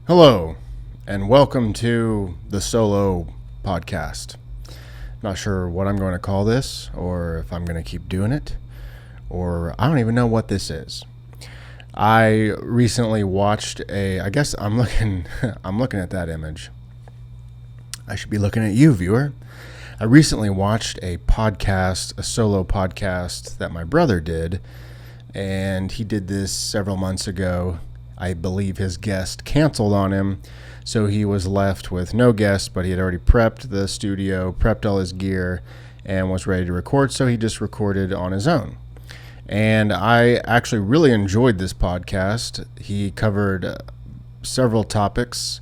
Hello, and welcome to the Solo Podcast. Not sure what I'm going to call this, or if I'm going to keep doing it, or I don't even know what this is. I recently watched I guess I'm looking, I'm looking at that image. I should be looking at you, viewer. I recently watched a solo podcast that my brother did, and he did this several months ago. I believe his guest canceled on him, so he was left with no guest, but he had already prepped the studio, prepped all his gear, and was ready to record, so he just recorded on his own. And I actually really enjoyed this podcast. He covered several topics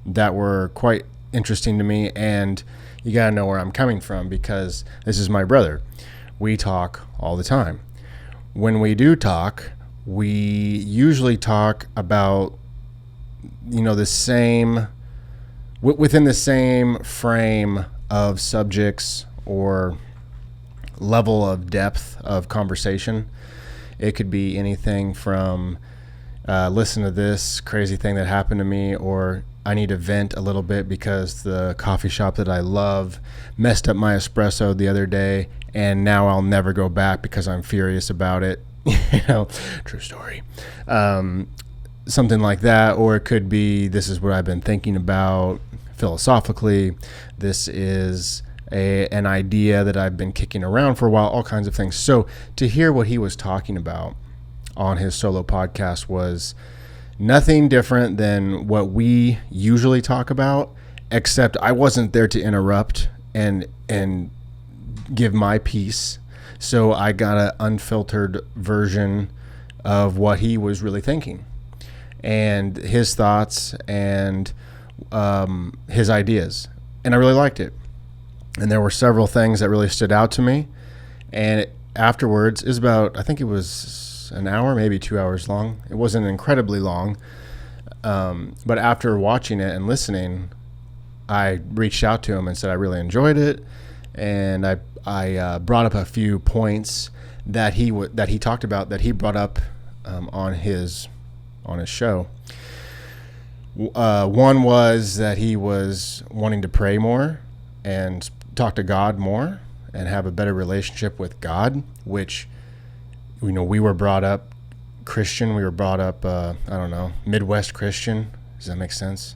that were quite interesting to me, and you gotta know where I'm coming from because this is my brother. We talk all the time. When we do talk, we usually talk about, the same, within the same frame of subjects or level of depth of conversation. It could be anything from listen to this crazy thing that happened to me, or I need to vent a little bit because the coffee shop that I love messed up my espresso the other day, and now I'll never go back because I'm furious about it. True story. Something like that. Or it could be, this is what I've been thinking about philosophically. This is an idea that I've been kicking around for a while, all kinds of things. So to hear what he was talking about on his solo podcast was nothing different than what we usually talk about, except I wasn't there to interrupt and give my piece. So I got an unfiltered version of what he was really thinking and his thoughts and his ideas. And I really liked it. And there were several things that really stood out to me. And afterwards, it was about, I think it was an hour, maybe 2 hours long. It wasn't incredibly long. But after watching it and listening, I reached out to him and said I really enjoyed it. And I brought up a few points that he talked about that he brought up on his show. One was that he was wanting to pray more and talk to God more and have a better relationship with God, which we were brought up Christian. We were brought up Midwest Christian. Does that make sense?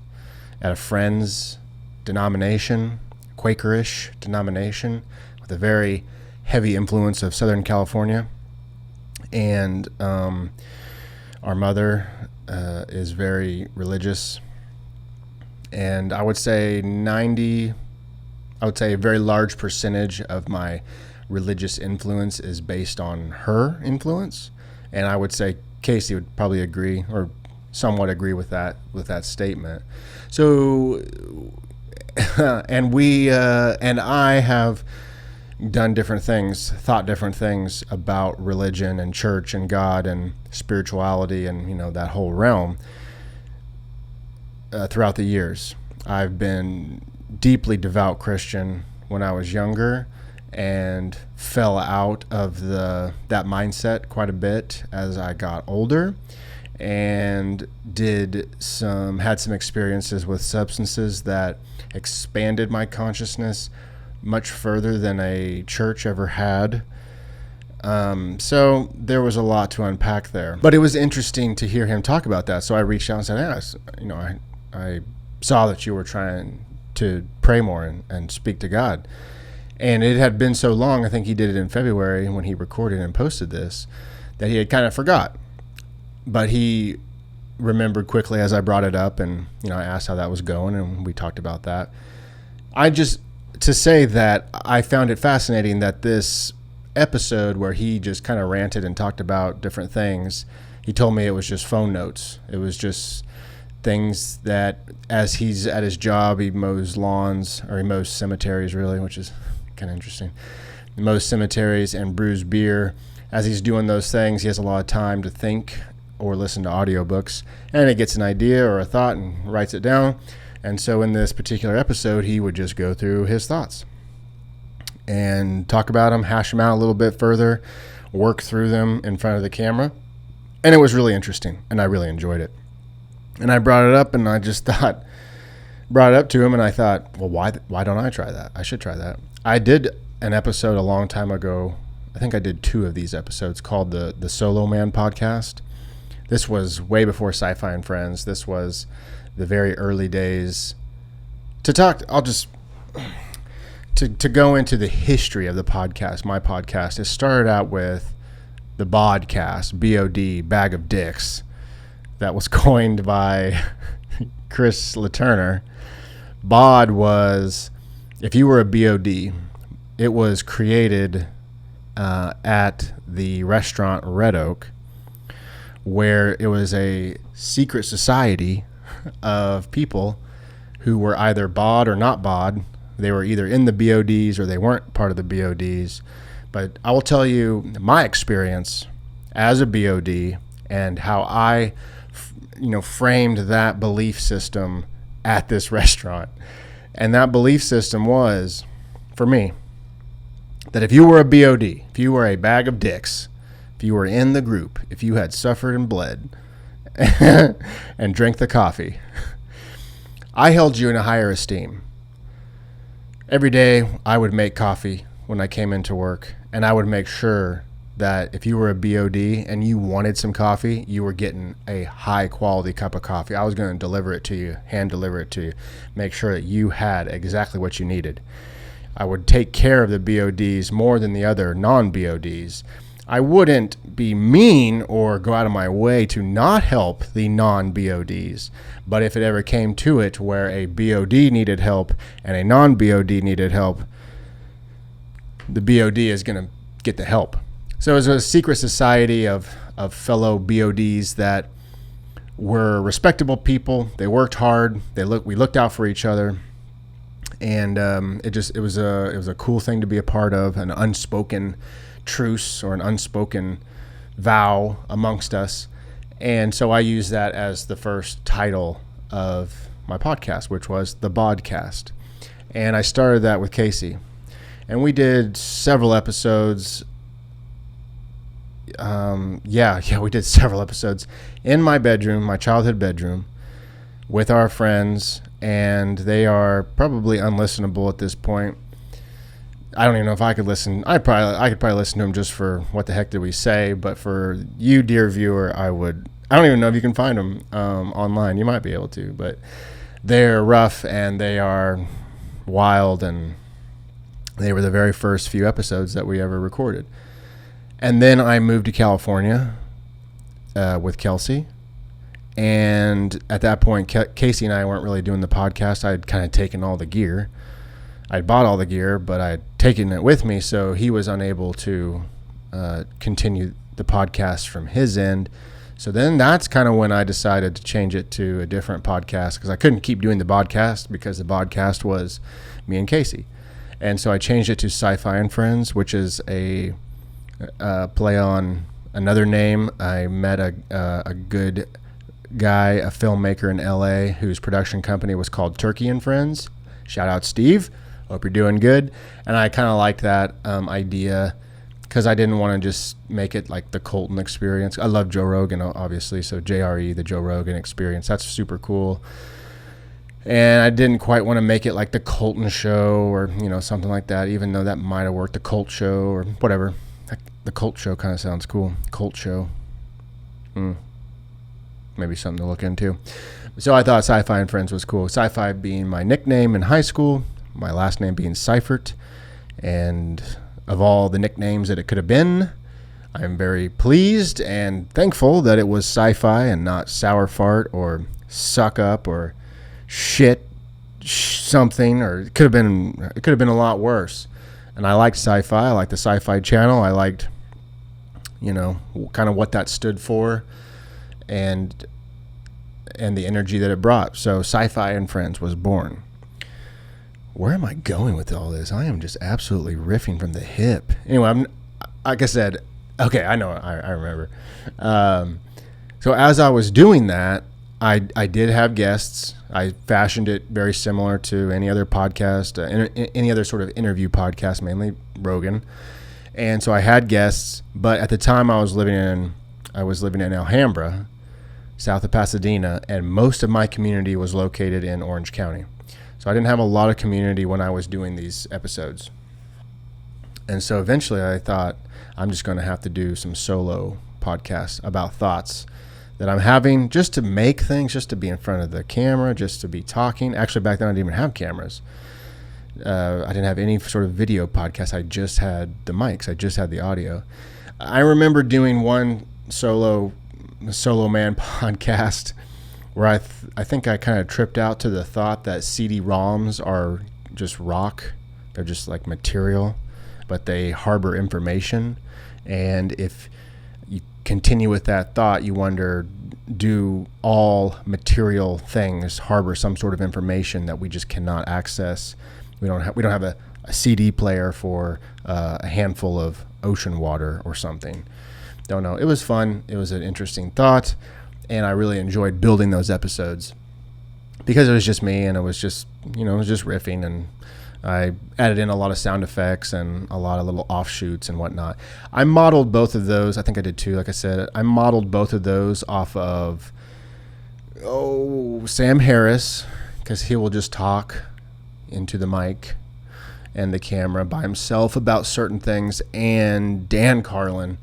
At a friend's denomination, Quakerish denomination, with a very heavy influence of Southern California. And our mother is very religious. And I would say a very large percentage of my religious influence is based on her influence. And I would say Casey would probably agree or somewhat agree with that statement. So and I have done different things, thought different things about religion and church and God and spirituality and that whole realm throughout the years. I've been deeply devout Christian when I was younger and fell out of that mindset quite a bit as I got older, and had some experiences with substances that expanded my consciousness much further than a church ever had. So there was a lot to unpack there, but it was interesting to hear him talk about that. So I reached out and said, I saw that you were trying to pray more and speak to God. And it had been so long, I think he did it in February when he recorded and posted this, that he had kind of forgot. But he remembered quickly as I brought it up, and I asked how that was going, and we talked about that. To say that I found it fascinating that this episode where he just kind of ranted and talked about different things, he told me it was just phone notes. It was just things that as he's at his job, he mows lawns, or he mows cemeteries really, which is kind of interesting. He mows cemeteries and brews beer. As he's doing those things, he has a lot of time to think or listen to audiobooks, and he gets an idea or a thought and writes it down. And so in this particular episode, he would just go through his thoughts and talk about them, hash them out a little bit further, work through them in front of the camera. And it was really interesting, and I really enjoyed it. And I brought it up, and I just brought it up to him, and I thought, well, why don't I try that? I should try that. I did an episode a long time ago. I think I did 2 of these episodes called the Solo Man podcast. This was way before Sci-Fi and Friends. This was the very early days. To go into the history of the podcast, my podcast, it started out with the Bodcast, B-O-D, Bag of Dicks, that was coined by Chris LaTurner. Bod was, if you were a BOD, it was created at the restaurant Red Oak, where it was a secret society of people who were either bod or not bod. They were either in the BODs or they weren't part of the BODs. But I will tell you my experience as a BOD and how I framed that belief system at this restaurant. And that belief system was, for me, that if you were a BOD, if you were a bag of dicks, if you were in the group, if you had suffered and bled and drank the coffee, I held you in a higher esteem. Every day I would make coffee when I came into work, and I would make sure that if you were a BOD and you wanted some coffee, you were getting a high quality cup of coffee. I was going to deliver it to you, hand deliver it to you, make sure that you had exactly what you needed. I would take care of the BODs more than the other non-BODs. I wouldn't be mean or go out of my way to not help the non-BODs. But if it ever came to it where a BOD needed help and a non-BOD needed help, the BOD is going to get the help. So it was a secret society of fellow BODs that were respectable people. They worked hard. We looked out for each other. And it was a cool thing to be a part of, an unspoken truce or an unspoken vow amongst us. And so I used that as the first title of my podcast, which was the Bodcast. And I started that with Casey. And we did several episodes. We did several episodes in my bedroom, my childhood bedroom, with our friends, and they are probably unlistenable at this point. I don't even know if I could listen. I could probably listen to them just for what the heck did we say. But for you, dear viewer, I don't even know if you can find them online. You might be able to, but they're rough and they are wild, and they were the very first few episodes that we ever recorded. And then I moved to California with Kelsey. And at that point, Casey and I weren't really doing the podcast. I had kind of taken all the gear. I'd bought all the gear, but I'd taken it with me, so he was unable to continue the podcast from his end. So then that's kind of when I decided to change it to a different podcast, because I couldn't keep doing the podcast because the podcast was me and Casey. And so I changed it to Sci-Fi and Friends, which is a play on another name. I met a good guy, a filmmaker in LA, whose production company was called Turkey and Friends. Shout out Steve. Hope you're doing good. And I kind of liked that idea because I didn't want to just make it like the Colton experience. I love Joe Rogan, obviously, so JRE, the Joe Rogan experience, that's super cool. And I didn't quite want to make it like the Colton show or something like that, even though that might have worked, the Colt show or whatever. The Colt show kind of sounds cool. Colt show. Maybe something to look into. So I thought Sci-Fi and Friends was cool. Sci-Fi being my nickname in high school, my last name being Seifert. And of all the nicknames that it could have been, I'm very pleased and thankful that it was Sci-Fi and not Sour Fart or Suck Up or Shit something, or it could have been a lot worse. And I liked Sci-Fi. I liked the Sci-Fi Channel. I liked, kind of what that stood for and the energy that it brought. So Sci-Fi and Friends was born. Where am I going with all this? I am just absolutely riffing from the hip. Anyway, like I said, okay, I know, I remember. So as I was doing that, I did have guests. I fashioned it very similar to any other podcast, any other sort of interview podcast, mainly Rogan. And so I had guests, but at the time I was living in Alhambra. south of Pasadena, and most of my community was located in Orange County. So I didn't have a lot of community when I was doing these episodes. And so eventually I thought I'm just going to have to do some solo podcasts about thoughts that I'm having, just to make things, just to be in front of the camera, just to be talking. Actually, back then I didn't even have cameras. I didn't have any sort of video podcast. I just had the mics. I just had the audio. I remember doing one solo man podcast where I think I kind of tripped out to the thought that CD-ROMs are just rock. They're just like material, but they harbor information. And if you continue with that thought, you wonder, do all material things harbor some sort of information that we just cannot access? We don't have a CD player for a handful of ocean water or something. Don't know. It was fun. It was an interesting thought, and I really enjoyed building those episodes because it was just me, and it was just riffing, and I added in a lot of sound effects and a lot of little offshoots and whatnot. I modeled both of those. I think I did too. Like I said, I modeled both of those off of Sam Harris, because he will just talk into the mic and the camera by himself about certain things, and Dan Carlin,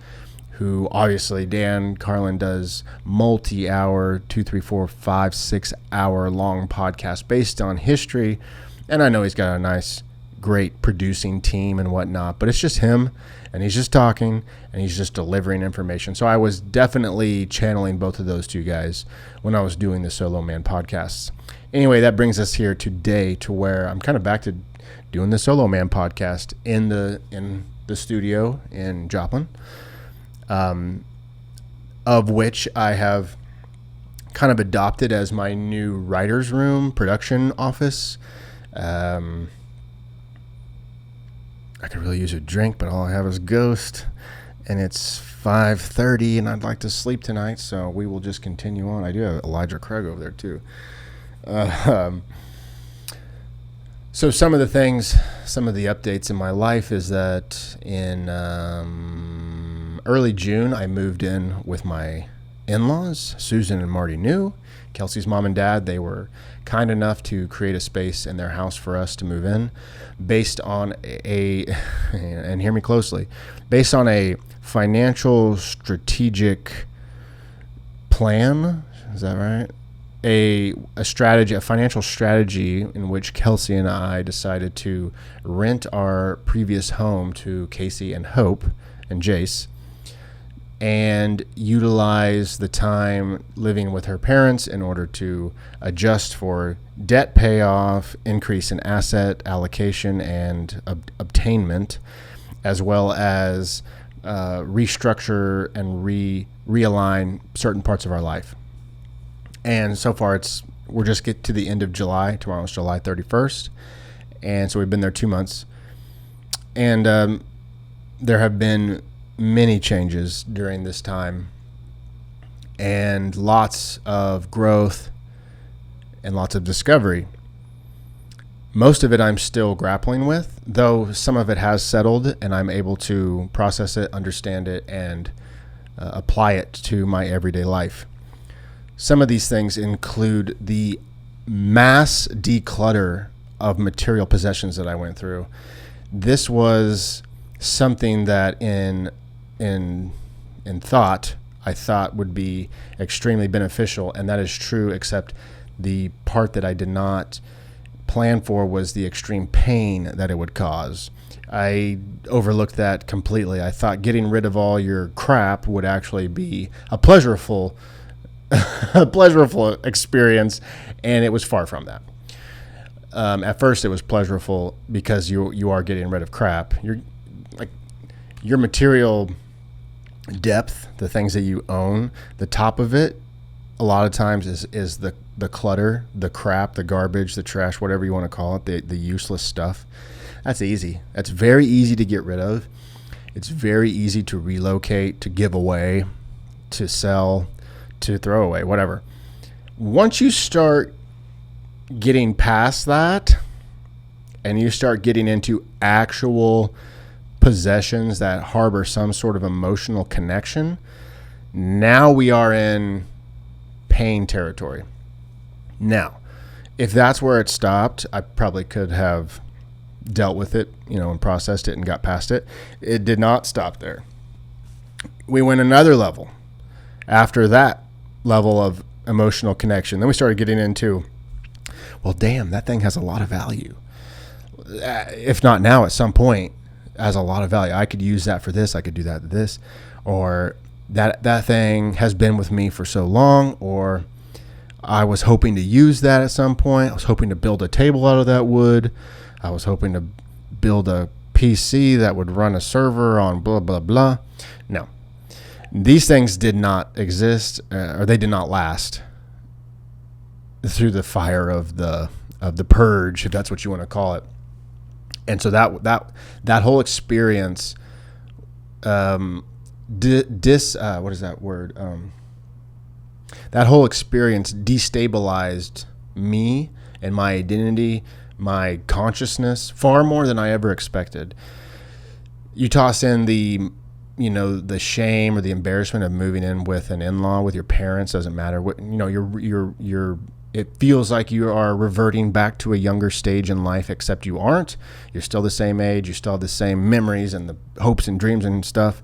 who obviously Dan Carlin does multi-hour, 2, 3, 4, 5, 6 hour long podcasts based on history. And I know he's got a nice, great producing team and whatnot, but it's just him, and he's just talking, and he's just delivering information. So I was definitely channeling both of those two guys when I was doing the Solo Man podcasts. Anyway, that brings us here today to where I'm kind of back to doing the Solo Man podcast in the studio in Joplin, of which I have kind of adopted as my new writer's room, production office. I could really use a drink, but all I have is Ghost, and it's 5:30, and I'd like to sleep tonight, so we will just continue on. I do have Elijah Craig over there too. So some of the updates in my life is that in early June, I moved in with my in-laws. Susan and Marty knew. Kelsey's mom and dad, they were kind enough to create a space in their house for us to move in based on and hear me closely, based on a financial strategic plan. Is that right? A financial strategy in which Kelsey and I decided to rent our previous home to Casey and Hope and Jace, and utilize the time living with her parents in order to adjust for debt payoff, increase in asset allocation and obtainment, as well as restructure and realign certain parts of our life. And so far we're just get to the end of July. Tomorrow's July 31st. And so we've been there 2 months. And there have been many changes during this time, and lots of growth and lots of discovery. Most of it I'm still grappling with, though some of it has settled and I'm able to process it, understand it, and apply it to my everyday life. Some of these things include the mass declutter of material possessions that I went through. This was something that in thought, I thought would be extremely beneficial, and that is true, except the part that I did not plan for was the extreme pain that it would cause. I overlooked that completely. I thought getting rid of all your crap would actually be a pleasurable experience, and it was far from that. At first, it was pleasurable because you are getting rid of crap. Your material depth, the things that you own, the top of it, a lot of times is the clutter, the crap, the garbage, the trash, whatever you want to call it, the useless stuff. That's easy. That's very easy to get rid of. It's very easy to relocate, to give away, to sell, to throw away, whatever. Once you start getting past that and you start getting into actual possessions that harbor some sort of emotional connection, now we are in pain territory. Now, if that's where it stopped, I probably could have dealt with it, and processed it and got past it. It did not stop there. We went another level. After that level of emotional connection, then we started getting into, well, damn, that thing has a lot of value. If not now, at some point, has a lot of value. I could use that for this. I could do that to this, or that thing has been with me for so long, or I was hoping to use that at some point. I was hoping to build a table out of that wood. I was hoping to build a PC that would run a server on blah, blah, blah. No. These things did not exist, or they did not last through the fire of the purge, if that's what you want to call it. And so that whole experience, what is that word? That whole experience destabilized me and my identity, my consciousness, far more than I ever expected. You toss in the shame or the embarrassment of moving in with an in-law, with your parents, doesn't matter. It feels like you are reverting back to a younger stage in life, except you aren't. You're still the same age. You still have the same memories and the hopes and dreams and stuff.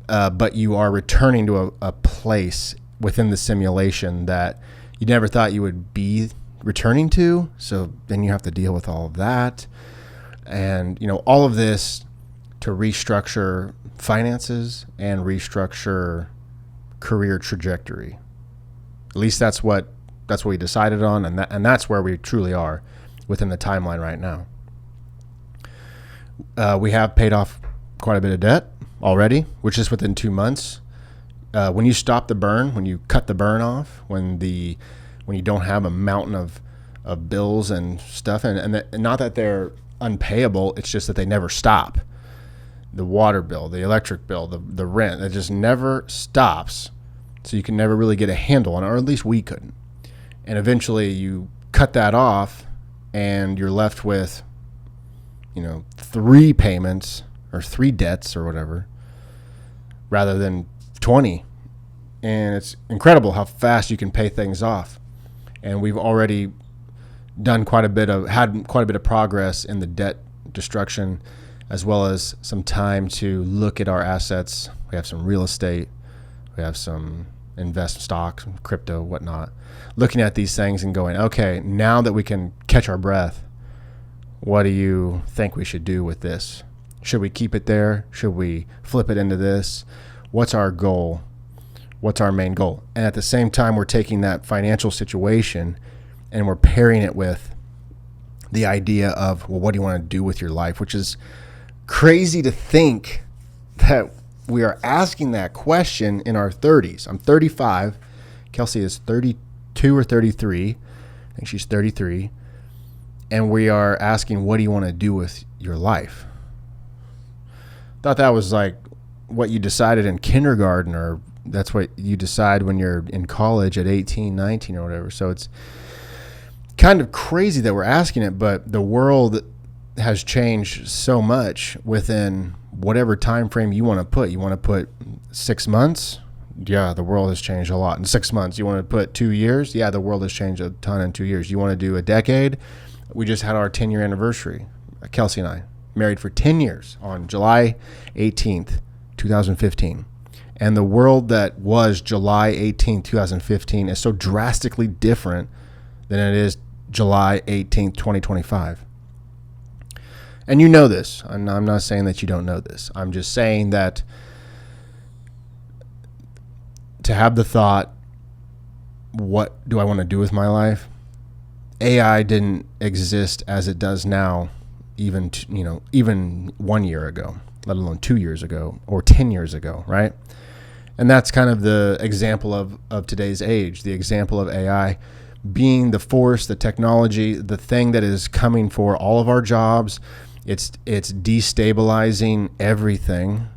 But you are returning to a place within the simulation that you never thought you would be returning to. So then you have to deal with all of that. And, all of this to restructure finances and restructure career trajectory. At least that's what we decided on, and that's where we truly are within the timeline right now. We have paid off quite a bit of debt already, which is within 2 months. When you stop the burn, when you cut the burn off, when you don't have a mountain of bills and stuff, and not that they're unpayable, it's just that they never stop. The water bill, the electric bill, the rent, it just never stops. So you can never really get a handle on it, or at least we couldn't. And eventually you cut that off and you're left with, 3 payments or 3 debts or whatever, rather than 20. And it's incredible how fast you can pay things off. And we've already had quite a bit of progress in the debt destruction, as well as some time to look at our assets. We have some real estate. We have some invest stocks, crypto, whatnot. Looking at these things and going, okay, now that we can catch our breath, what do you think we should do with this? Should we keep it there? Should we flip it into this? What's our goal? What's our main goal? And at the same time, we're taking that financial situation and we're pairing it with the idea of, well, what do you want to do with your life? Which is crazy to think that we are asking that question in our 30s. I'm 35. Kelsey is 32 or 33. I think she's 33. And we are asking, what do you want to do with your life? Thought that was like what you decided in kindergarten, or that's what you decide when you're in college at 18, 19 or whatever. So it's kind of crazy that we're asking it, but the world has changed so much within whatever time frame you want to put. You want to put 6 months? Yeah, the world has changed a lot in 6 months. You want to put 2 years? Yeah, the world has changed a ton in 2 years. You want to do a decade? We just had our 10-year anniversary, Kelsey and I, married for 10 years on July 18th, 2015. And the world that was July 18th, 2015 is so drastically different than it is July 18th, 2025. And you know this. I'm not saying that you don't know this. I'm just saying that to have the thought, what do I want to do with my life? AI didn't exist as it does now, even 1 year ago, let alone 2 years ago or 10 years ago, right? And that's kind of the example of today's age, the example of AI being the force, the technology, the thing that is coming for all of our jobs. It's destabilizing everything,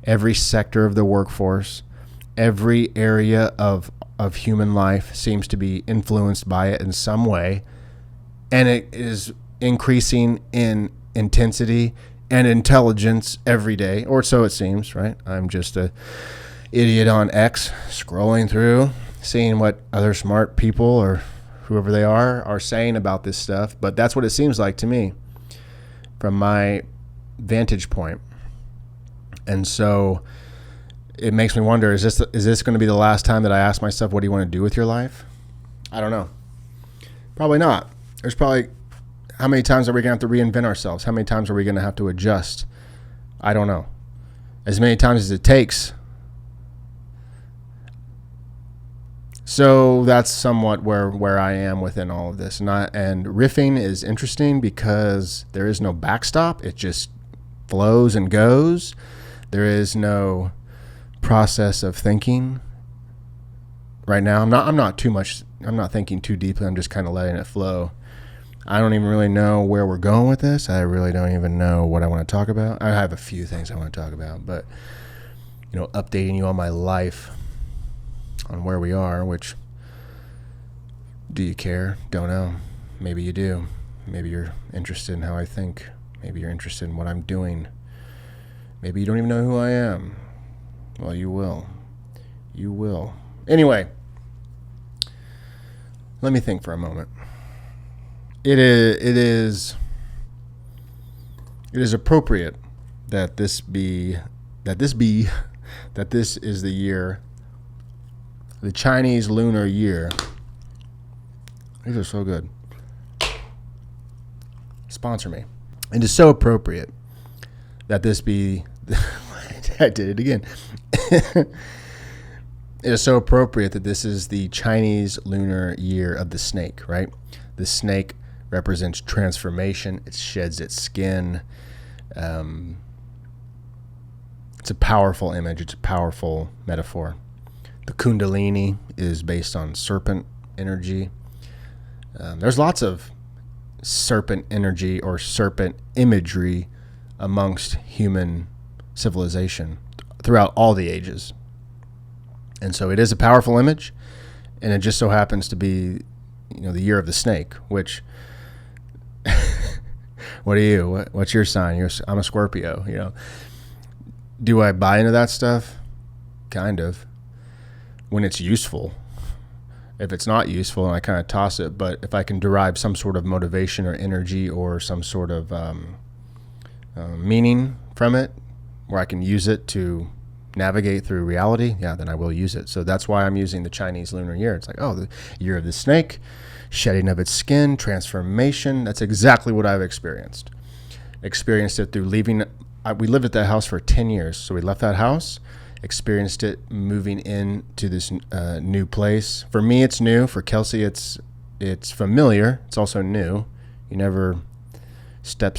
every sector of the workforce, every area of human life seems to be influenced by it in some way. And it is increasing in intensity and intelligence every day, or so it seems, right? I'm just a idiot on X scrolling through, seeing what other smart people or whoever they are saying about this stuff. But that's what it seems like to me from my vantage point. And so it makes me wonder, is this going to be the last time that I ask myself, what do you want to do with your life? I don't know. Probably not. There's probably, how many times are we going to have to reinvent ourselves? How many times are we going to have to adjust? I don't know. As many times as it takes. So that's somewhat where I am within all of this. And riffing is interesting because there is no backstop. It just flows and goes. There is no process of thinking. Right now, I'm not thinking too deeply. I'm just kind of letting it flow. I don't even really know where we're going with this. I really don't even know what I want to talk about. I have a few things I want to talk about, but updating you on my life, on where we are, which, do you care? Don't know. Maybe you do. Maybe you're interested in how I think. Maybe you're interested in what I'm doing. Maybe you don't even know who I am. Well, you will. You will. Anyway, let me think for a moment. It is appropriate that this is the year, the Chinese Lunar Year. These are so good. Sponsor me. It is so appropriate that this be. I did it again. It is so appropriate that this is the Chinese Lunar Year of the snake, right? The snake represents transformation. It sheds its skin. It's a powerful image. It's a powerful metaphor. The Kundalini is based on serpent energy. There's lots of serpent energy or serpent imagery amongst human civilization throughout all the ages. And so it is a powerful image, and it just so happens to be, the year of the snake, which, what are you? What's your sign? I'm a Scorpio, Do I buy into that stuff? Kind of. When it's useful. If it's not useful, I kind of toss it. But if I can derive some sort of motivation or energy or some sort of meaning from it, where I can use it to navigate through reality, then I will use it. So that's why I'm using the Chinese Lunar Year. It's like, the year of the snake, shedding of its skin, transformation. That's exactly what I've experienced. Experienced it through leaving. We lived at that house for 10 years. So we left that house, experienced it moving into this new place. For me, it's new. For Kelsey, it's familiar. It's also new. You never step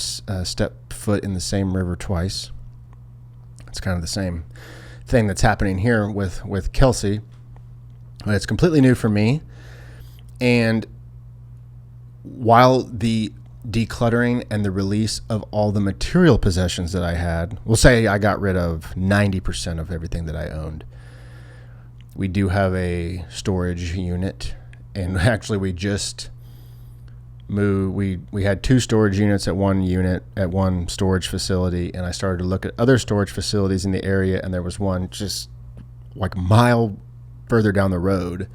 foot in the same river twice. It's kind of the same thing that's happening here with Kelsey, but it's completely new for me. And while the decluttering and the release of all the material possessions that I had, we'll say I got rid of 90% of everything that I owned. We do have a storage unit, and actually we just moved. We had 2 storage units at one storage facility, and I started to look at other storage facilities in the area, and there was one just like a mile further down the road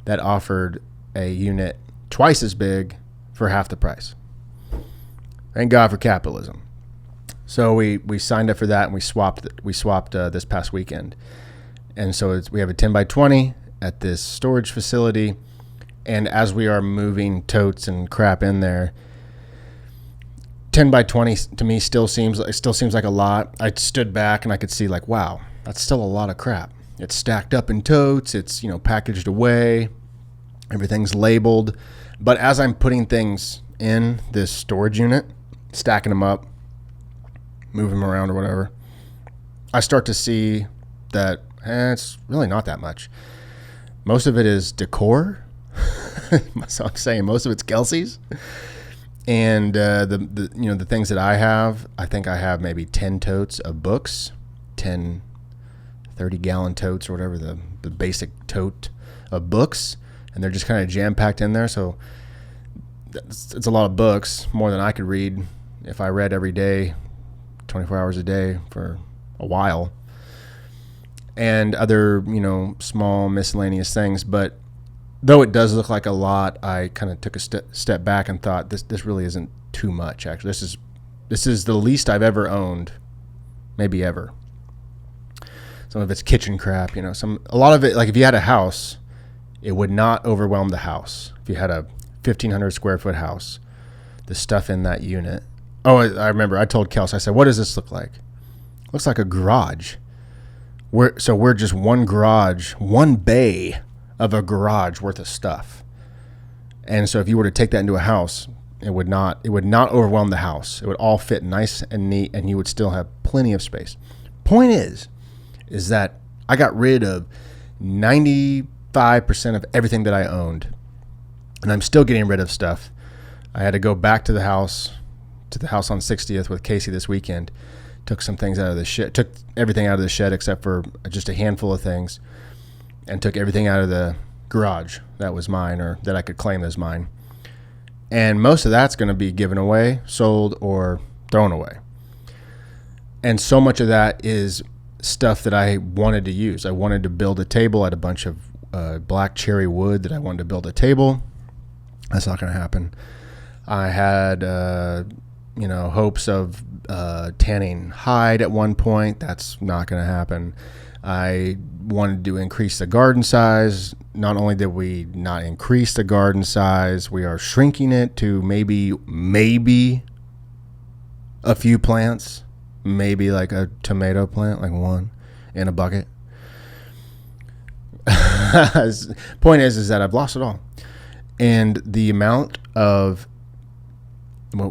that offered a unit twice as big for half the price. Thank God for capitalism. So we signed up for that, and we swapped this past weekend. And so we have a 10 by 20 at this storage facility. And as we are moving totes and crap in there, 10 by 20 to me still seems like a lot. I stood back and I could see like, wow, that's still a lot of crap. It's stacked up in totes. It's, packaged away. Everything's labeled. But as I'm putting things in this storage unit, stacking them up, moving them around or whatever, I start to see that it's really not that much. Most of it is decor. So I'm saying most of it's Kelsey's, and the things that I have, I think I have maybe 10 totes of books, 10 30-gallon totes or whatever, the basic tote of books, and they're just kind of jam-packed in there. So it's a lot of books, more than I could read if I read every day, 24 hours a day for a while. and other, small miscellaneous things. But though it does look like a lot, I kind of took a step back and thought this really isn't too much. Actually, this is the least I've ever owned, maybe ever. Some of it's kitchen crap, a lot of it. Like if you had a house, it would not overwhelm the house. If you had a 1,500 square foot house, the stuff in that unit. Oh, I remember I told Kels, I said, what does this look like? It looks like a garage. We're just one garage, one bay of a garage worth of stuff. And so if you were to take that into a house, it would not overwhelm the house. It would all fit nice and neat, and you would still have plenty of space. Point is that I got rid of 95% of everything that I owned, and I'm still getting rid of stuff. I had to go back to the house on 60th with Casey this weekend. Took some things out of the shed, took everything out of the shed except for just a handful of things, and took everything out of the garage that was mine or that I could claim as mine. And most of that's going to be given away, sold, or thrown away. And so much of that is stuff that I wanted to use. I wanted to build a table. I had a bunch of black cherry wood that I wanted to build a table. That's not going to happen. I had, hopes of tanning hide at one point. That's not going to happen. I wanted to increase the garden size. Not only did we not increase the garden size, we are shrinking it to maybe a few plants, maybe like a tomato plant, like one in a bucket. Point is that I've lost it all. And the amount of,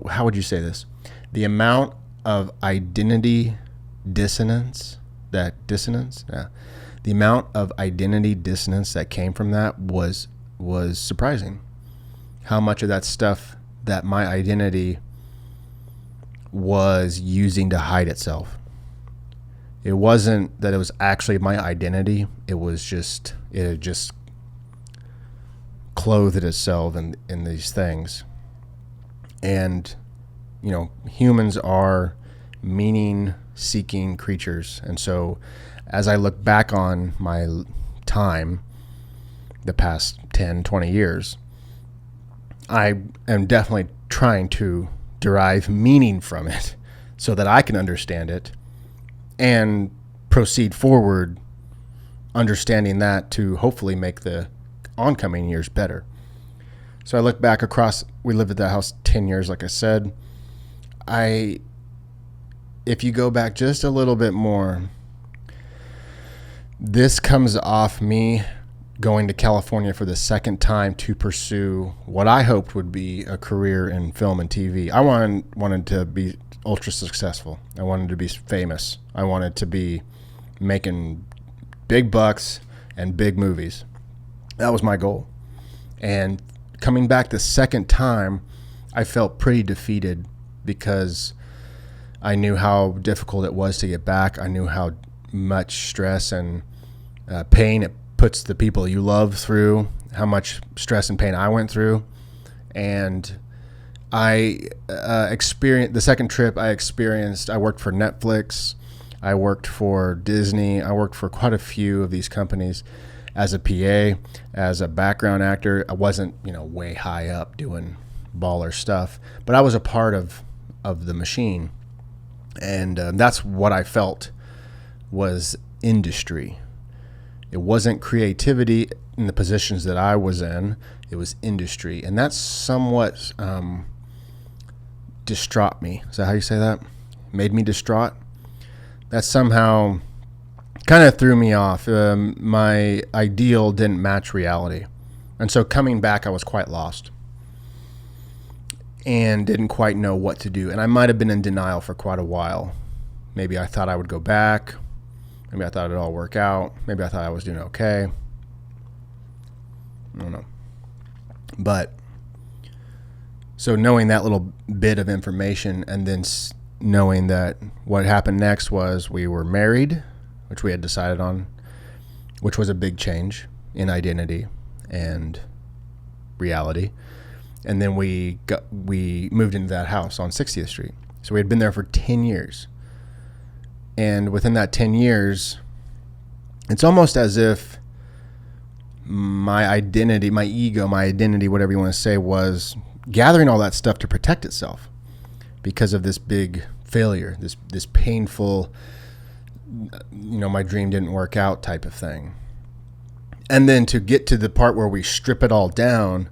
how would you say this? The amount of identity dissonance, the amount of identity dissonance that came from that was surprising. How much of that stuff that my identity was using to hide itself. It wasn't that it was actually my identity. It had just clothed itself in these things. And, humans are meaning-seeking creatures. And so as I look back on my time, the past 10, 20 years, I am definitely trying to derive meaning from it so that I can understand it and proceed forward understanding that to hopefully make the oncoming years better. So I look back across, we lived at that house 10 years, like I said. If you go back just a little bit more, this comes off me going to California for the second time to pursue what I hoped would be a career in film and TV. I wanted to be ultra successful. I wanted to be famous. I wanted to be making big bucks and big movies. That was my goal. And coming back the second time, I felt pretty defeated because I knew how difficult it was to get back. I knew how much stress and pain it puts the people you love through, how much stress and pain I went through. And I experienced the second trip I worked for Netflix. I worked for Disney. I worked for quite a few of these companies as a PA, as a background actor. I wasn't, way high up doing baller stuff, but I was a part of the machine. And that's what I felt was industry. It wasn't creativity in the positions that I was in. It was industry. And that's somewhat distraught me. Is that how you say that? Made me distraught? That somehow kind of threw me off. My ideal didn't match reality. And so coming back, I was quite lost and didn't quite know what to do. And I might have been in denial for quite a while. Maybe I thought I would go back. Maybe I thought it'd all work out. Maybe I thought I was doing okay. I don't know. But so knowing that little bit of information and then knowing that what happened next was we were married, which we had decided on, which was a big change in identity and reality. And then we moved into that house on 60th Street. So we had been there for 10 years. And within that 10 years, It's almost as if my identity, my ego, my identity, whatever you want to say, was gathering all that stuff to protect itself because of this big failure, this painful, my dream didn't work out type of thing. And then to get to the part where we strip it all down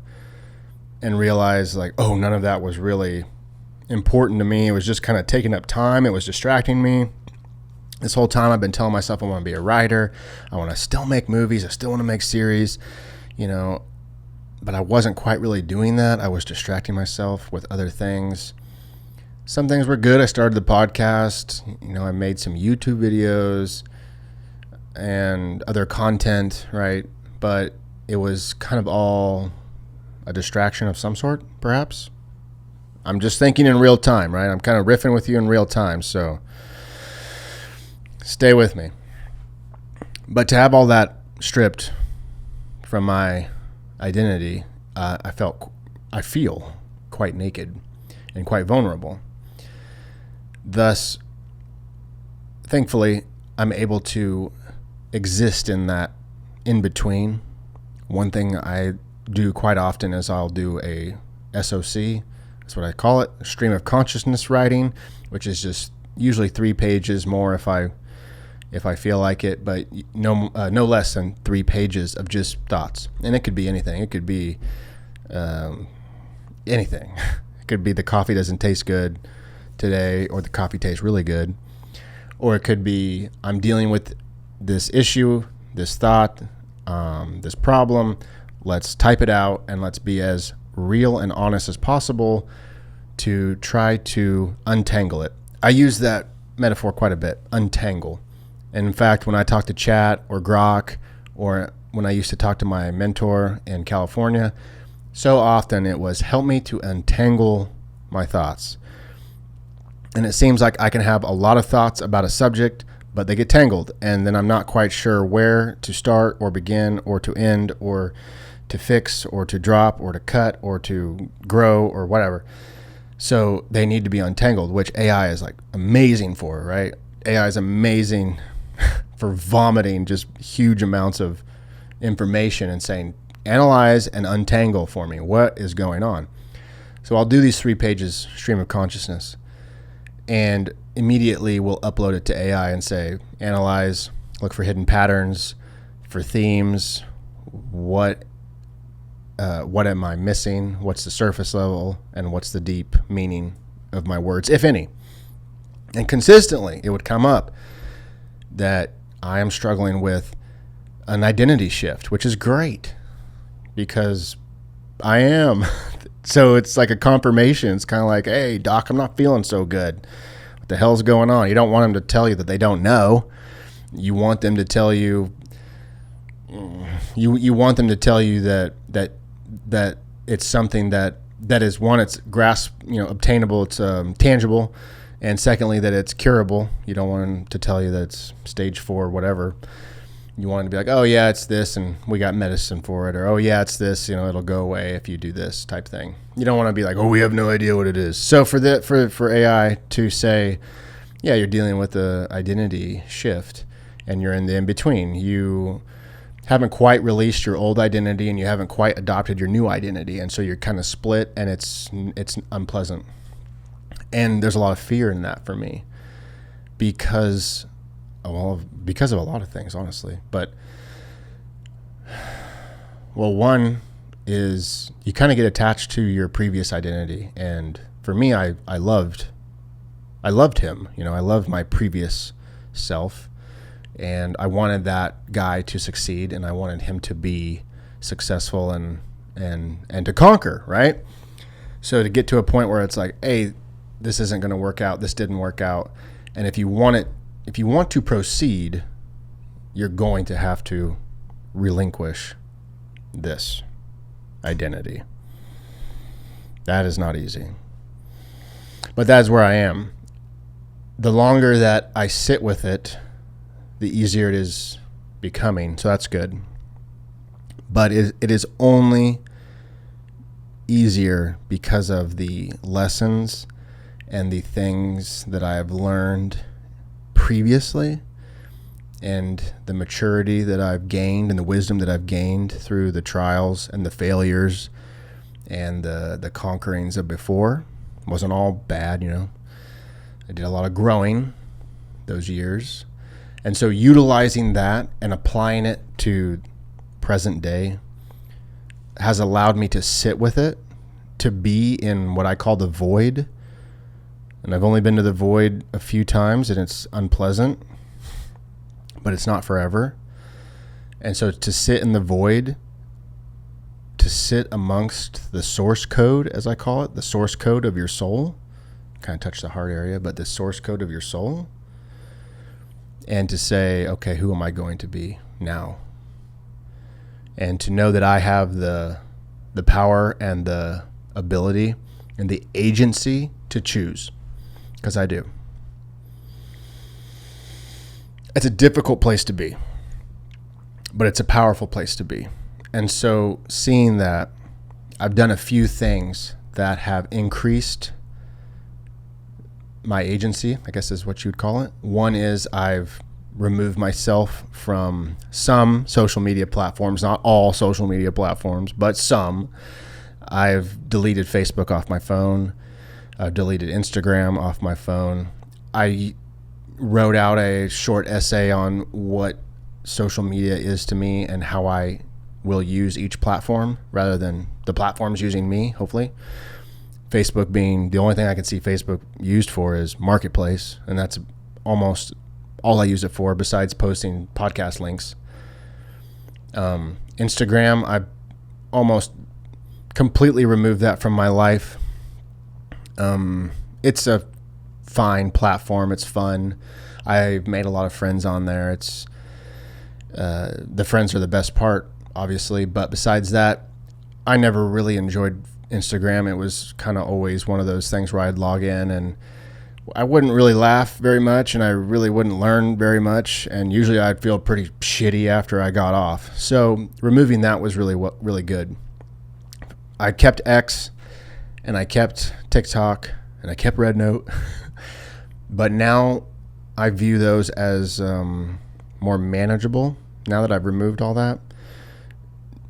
and realize like, oh, none of that was really important to me. It was just kind of taking up time. It was distracting me. This whole time I've been telling myself I want to be a writer. I want to still make movies. I still want to make series, but I wasn't quite really doing that. I was distracting myself with other things. Some things were good. I started the podcast. I made some YouTube videos and other content, right? But it was kind of all a distraction of some sort, perhaps. I'm just thinking in real time, right? I'm kind of riffing with you in real time, so stay with me. But to have all that stripped from my identity, I feel quite naked and quite vulnerable. Thus, thankfully, I'm able to exist in that in between. One thing I do quite often is I'll do a SOC. That's what I call it, stream of consciousness writing, which is just usually 3 pages more if I feel like it, but no less than 3 pages of just thoughts. And it could be anything. It could be anything. It could be the coffee doesn't taste good today, or the coffee tastes really good. Or it could be I'm dealing with this issue, this thought, this problem. Let's type it out and let's be as real and honest as possible to try to untangle it. I use that metaphor quite a bit, untangle. And in fact, when I talk to Chat or Grok, or when I used to talk to my mentor in California, so often it was help me to untangle my thoughts. And it seems like I can have a lot of thoughts about a subject, but they get tangled. And then I'm not quite sure where to start or begin or to end or to fix or to drop or to cut or to grow or whatever. So they need to be untangled, which AI is like amazing for, right? AI is amazing for vomiting just huge amounts of information and saying, analyze and untangle for me. What is going on? So I'll do these 3 pages stream of consciousness and immediately we'll upload it to AI and say, analyze, look for hidden patterns, for themes. What am I missing? What's the surface level? And what's the deep meaning of my words, if any? And consistently, it would come up that I am struggling with an identity shift, which is great because I am. So it's like a confirmation. It's kind of like, hey, doc, I'm not feeling so good. What the hell's going on? You don't want them to tell you that they don't know. You want them to tell you. You want them to tell you that it's something that is, one, it's obtainable, it's tangible. And secondly, that it's curable. You don't want them to tell you that it's stage 4, whatever. You want them to be like, oh yeah, it's this, and we got medicine for it, or oh yeah, it's this, it'll go away if you do this type thing. You don't want to be like, oh, we have no idea what it is. So for AI to say, yeah, you're dealing with the identity shift, and you're in the in between. You haven't quite released your old identity, and you haven't quite adopted your new identity, and so you're kind of split, and it's unpleasant. And there's a lot of fear in that for me because of a lot of things, honestly. But, well, one is you kind of get attached to your previous identity. And for me, I loved him. I loved my previous self. And I wanted that guy to succeed, and I wanted him to be successful and to conquer, right? So to get to a point where it's like, hey, this isn't going to work out. This didn't work out. And if you want to proceed, you're going to have to relinquish this identity. That is not easy. But that's where I am. The longer that I sit with it, the easier it is becoming. So that's good. But it is only easier because of the lessons and the things that I have learned previously and the maturity that I've gained and the wisdom that I've gained through the trials and the failures and the conquerings of before. It wasn't all bad, I did a lot of growing those years. And so utilizing that and applying it to present day has allowed me to sit with it, to be in what I call the void. And I've only been to the void a few times, and it's unpleasant, but it's not forever. And so to sit in the void, to sit amongst the source code, as I call it, the source code of your soul, kind of touch the heart area, but the source code of your soul, and to say, okay, who am I going to be now? And to know that I have the power and the ability and the agency to choose, because I do. It's a difficult place to be, but it's a powerful place to be. And so seeing that, I've done a few things that have increased my agency, I guess is what you'd call it. One is I've removed myself from some social media platforms, not all social media platforms, but some. I've deleted Facebook off my phone. I've deleted Instagram off my phone. I wrote out a short essay on what social media is to me and how I will use each platform rather than the platforms using me, hopefully. Facebook being the only thing I can see Facebook used for is Marketplace, and that's almost all I use it for besides posting podcast links. Instagram, I almost completely removed that from my life. It's a fine platform. It's fun. I've made a lot of friends on there. It's the friends are the best part, obviously. But besides that, I never really enjoyed Instagram. It was kind of always one of those things where I'd log in and I wouldn't really laugh very much, and I really wouldn't learn very much, and usually I'd feel pretty shitty after I got off. So removing that was really good. I kept X, and I kept TikTok, and I kept RedNote, but now I view those as more manageable now that I've removed all that.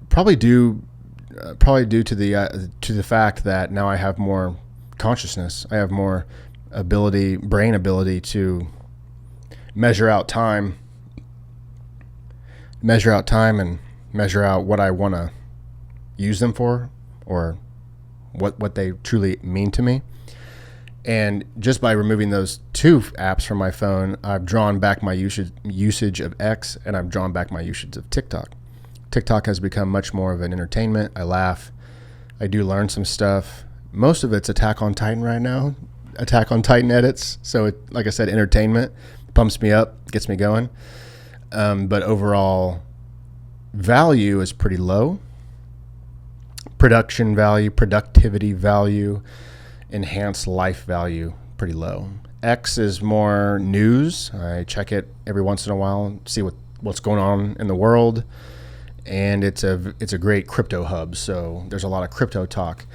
Probably due to the fact that now I have more consciousness. I have more brain ability to measure out time and measure out what I want to use them for, or what they truly mean to me. And just by removing those two apps from my phone, I've drawn back my usage of X, and I've drawn back my usage of TikTok. TikTok has become much more of an entertainment. I laugh. I do learn some stuff. Most of it's Attack on Titan right now. Attack on Titan edits. So it, like I said, entertainment pumps me up, gets me going. But overall value is pretty low. Production value, productivity value, enhanced life value, pretty low. X is more news. I check it every once in a while, see what's going on in the world. And it's a great crypto hub. So there's a lot of crypto talk.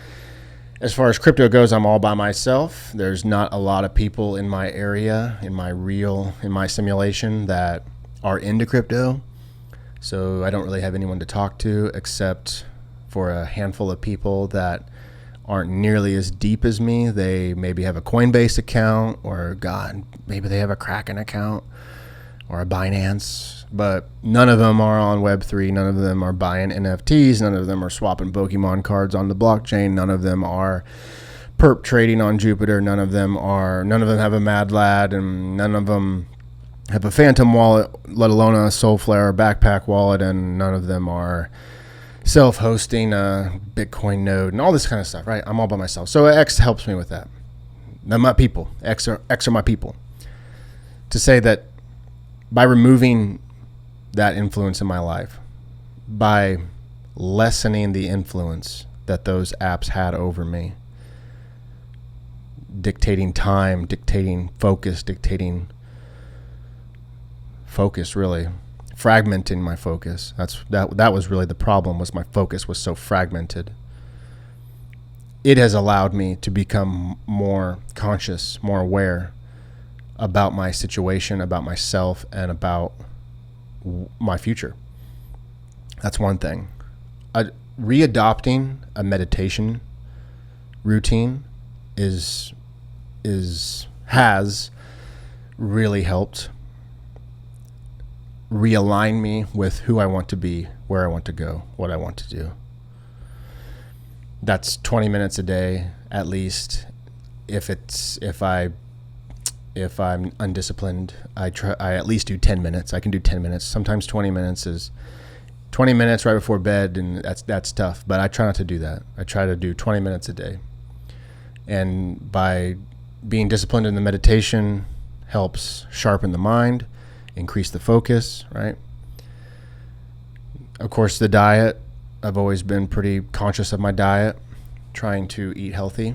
As far as crypto goes, I'm all by myself. There's not a lot of people in my area, in my simulation that are into crypto. So I don't really have anyone to talk to except for a handful of people that aren't nearly as deep as me. They maybe have a Coinbase account, or maybe they have a Kraken account or a Binance. But none of them are on Web3. None of them are buying NFTs. None of them are swapping Pokemon cards on the blockchain. None of them are perp trading on Jupiter. None of them have a Mad Lad, and none of them have a Phantom wallet, let alone a Soulflare backpack wallet, and none of them are self-hosting a Bitcoin node and all this kind of stuff, right? I'm all by myself. So X helps me with that. They're my people. X are my people. To say that by removing that influence in my life, by lessening the influence that those apps had over me, dictating time, dictating focus, really, fragmenting my focus. That was really the problem, was my focus was so fragmented. It has allowed me to become more conscious, more aware about my situation, about myself, and about my future. That's one thing. Readopting a meditation routine has really helped realign me with who I want to be, where I want to go, what I want to do. That's 20 minutes a day at least. If I'm undisciplined, I at least do 10 minutes. I can do 10 minutes. Sometimes 20 minutes is 20 minutes right before bed, and that's tough, but I try not to do that. I try to do 20 minutes a day. And by being disciplined in the meditation helps sharpen the mind, increase the focus, right? Of course, the diet, I've always been pretty conscious of my diet, trying to eat healthy,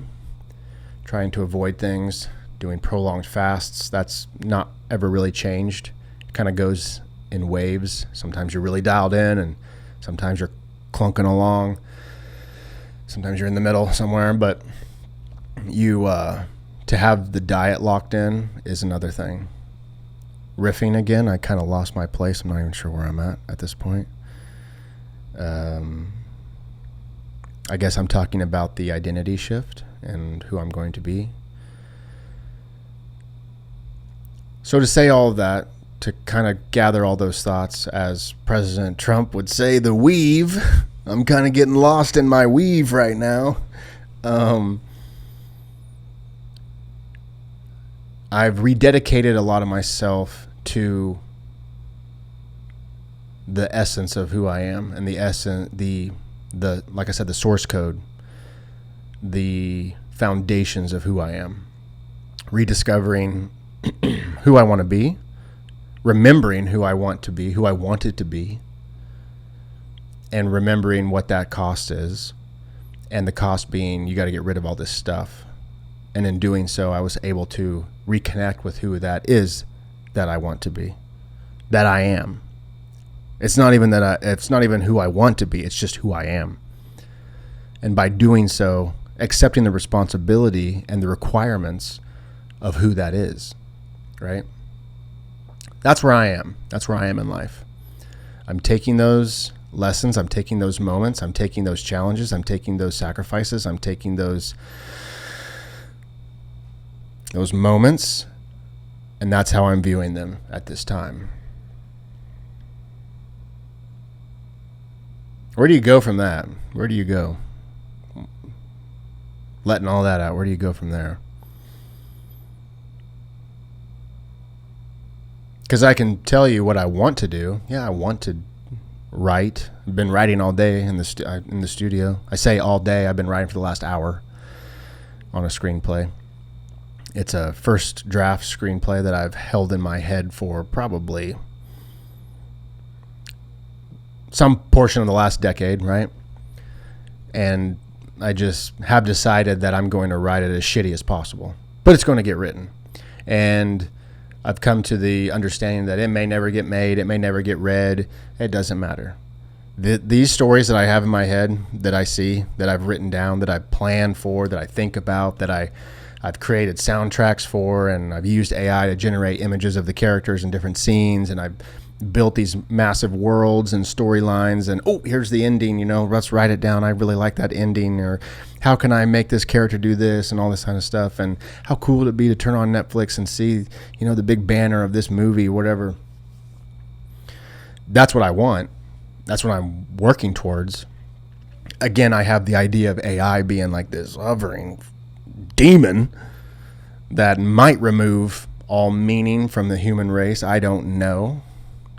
trying to avoid things, doing prolonged fasts. That's not ever really changed. It kind of goes in waves. Sometimes you're really dialed in, and sometimes you're clunking along. Sometimes you're in the middle somewhere, but to have the diet locked in is another thing. Riffing again, I kind of lost my place. I'm not even sure where I'm at this point. I guess I'm talking about the identity shift and who I'm going to be. So to say all of that, to kind of gather all those thoughts, as President Trump would say, the weave. I'm kind of getting lost in my weave right now. I've rededicated a lot of myself to the essence of who I am, and the like I said, the source code, the foundations of who I am, rediscovering who I want to be, remembering who I want to be, who I wanted to be, and remembering what that cost is, and the cost being you got to get rid of all this stuff. And in doing so, I was able to reconnect with who that is that I want to be, that I am. It's not even who I want to be. It's just who I am. And by doing so, accepting the responsibility and the requirements of who that is, right? That's where I am. That's where I am in life. I'm taking those lessons. I'm taking those moments. I'm taking those challenges. I'm taking those sacrifices. I'm taking those moments, and that's how I'm viewing them at this time. Where do you go from that? Where do you go? Letting all that out, where do you go from there? Because I can tell you what I want to do. Yeah, I want to write. I've been writing all day in the studio. I say all day. I've been writing for the last hour on a screenplay. It's a first draft screenplay that I've held in my head for probably some portion of the last decade, right? And I just have decided that I'm going to write it as shitty as possible, but it's going to get written. And I've come to the understanding that it may never get made, it may never get read, it doesn't matter. These stories that I have in my head, that I see, that I've written down, that I plan for, that I think about, that I've created soundtracks for, and I've used AI to generate images of the characters in different scenes, and I've built these massive worlds and storylines, and here's the ending, let's write it down. I really like that ending, or how can I make this character do this, and all this kind of stuff, and how cool would it be to turn on Netflix and see, the big banner of this movie, whatever. That's what I want. That's what I'm working towards. Again, I have the idea of AI being like this hovering demon that might remove all meaning from the human race. I don't know.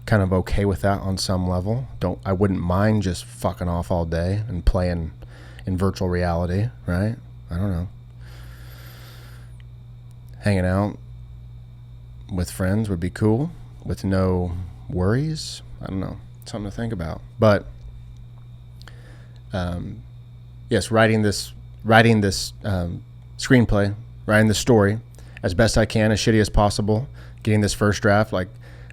Kind of okay with that on some level. I wouldn't mind just fucking off all day and playing in virtual reality, right? I don't know. Hanging out with friends would be cool with no worries. I don't know. Something to think about. But yes, writing this screenplay, writing the story as best I can, as shitty as possible, getting this first draft. Like,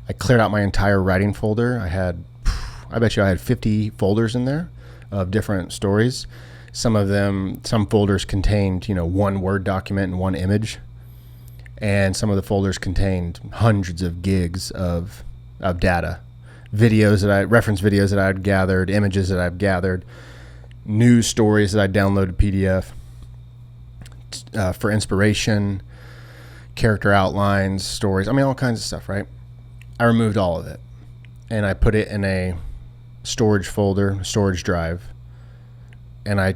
I cleared out my entire writing folder. I bet you I had 50 folders in there of different stories. Some folders contained, one Word document and one image. And some of the folders contained hundreds of gigs of data. reference videos that I'd gathered, images that I've gathered, news stories that I downloaded PDF for inspiration, character outlines, stories. I mean, all kinds of stuff, right? I removed all of it and I put it in a storage folder, storage drive, and I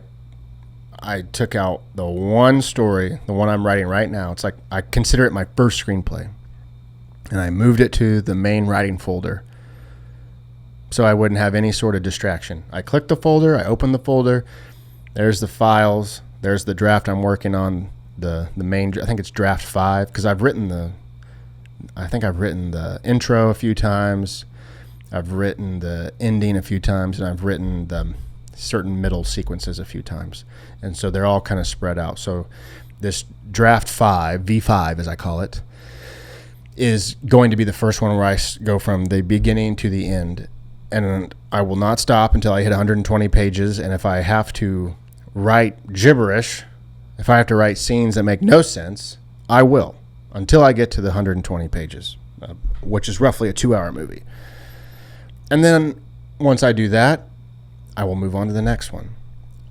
took out the one story, the one I'm writing right now. It's like I consider it my first screenplay, and I moved it to the main writing folder so I wouldn't have any sort of distraction. I clicked the folder, I opened the folder, there's the files, there's the draft I'm working on, the main, I think it's draft 5, because I've written the intro a few times, I've written the ending a few times, and I've written the certain middle sequences a few times. And so they're all kind of spread out. So this draft 5, V5 as I call it, is going to be the first one where I go from the beginning to the end. And I will not stop until I hit 120 pages. And if I have to write gibberish, if I have to write scenes that make no sense, I will, until I get to the 120 pages, which is roughly a 2-hour movie. And then once I do that, I will move on to the next one.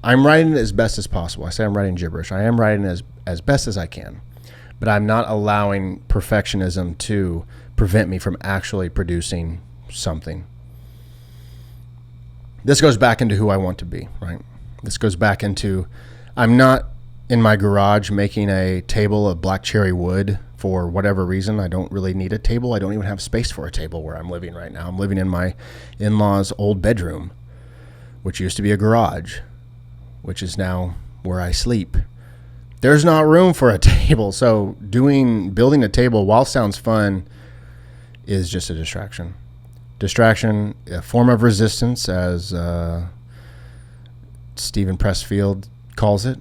I'm writing it as best as possible. I say I'm writing gibberish. I am writing it as best as I can. But I'm not allowing perfectionism to prevent me from actually producing something. This goes back into who I want to be, right? This goes back into, I'm not in my garage making a table of black cherry wood for whatever reason. I don't really need a table. I don't even have space for a table where I'm living right now. I'm living in my in-laws' old bedroom, which used to be a garage, which is now where I sleep. There's not room for a table. So building a table, while sounds fun, is just a distraction. Distraction, a form of resistance, as Stephen Pressfield calls it,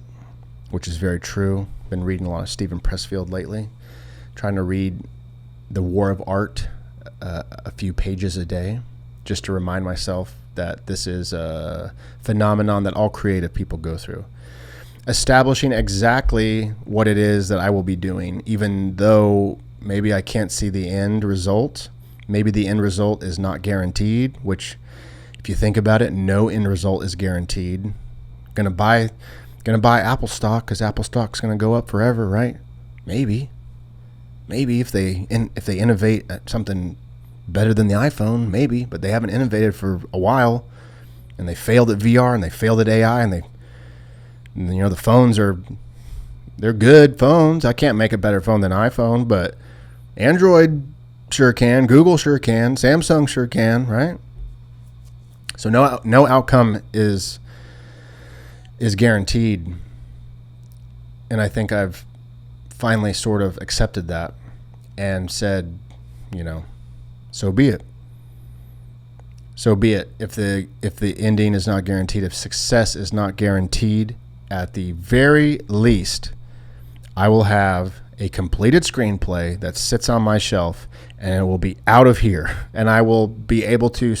which is very true. Been reading a lot of Stephen Pressfield lately, trying to read The War of Art a few pages a day, just to remind myself that this is a phenomenon that all creative people go through. Establishing exactly what it is that I will be doing, even though maybe I can't see the end result. Maybe the end result is not guaranteed, which, if you think about it, no end result is guaranteed. Gonna buy Apple stock because Apple stock's gonna go up forever, right? Maybe if they innovate at something better than the iPhone, maybe, but they haven't innovated for a while, and they failed at VR and they failed at AI, and the phones they're good phones. I can't make a better phone than iPhone, but Android sure can, Google sure can, Samsung sure can, right? So no outcome is guaranteed, and I think I've finally sort of accepted that and said, so be it. So be it. If the ending is not guaranteed, if success is not guaranteed, at the very least, I will have a completed screenplay that sits on my shelf, and it will be out of here. And I will be able to,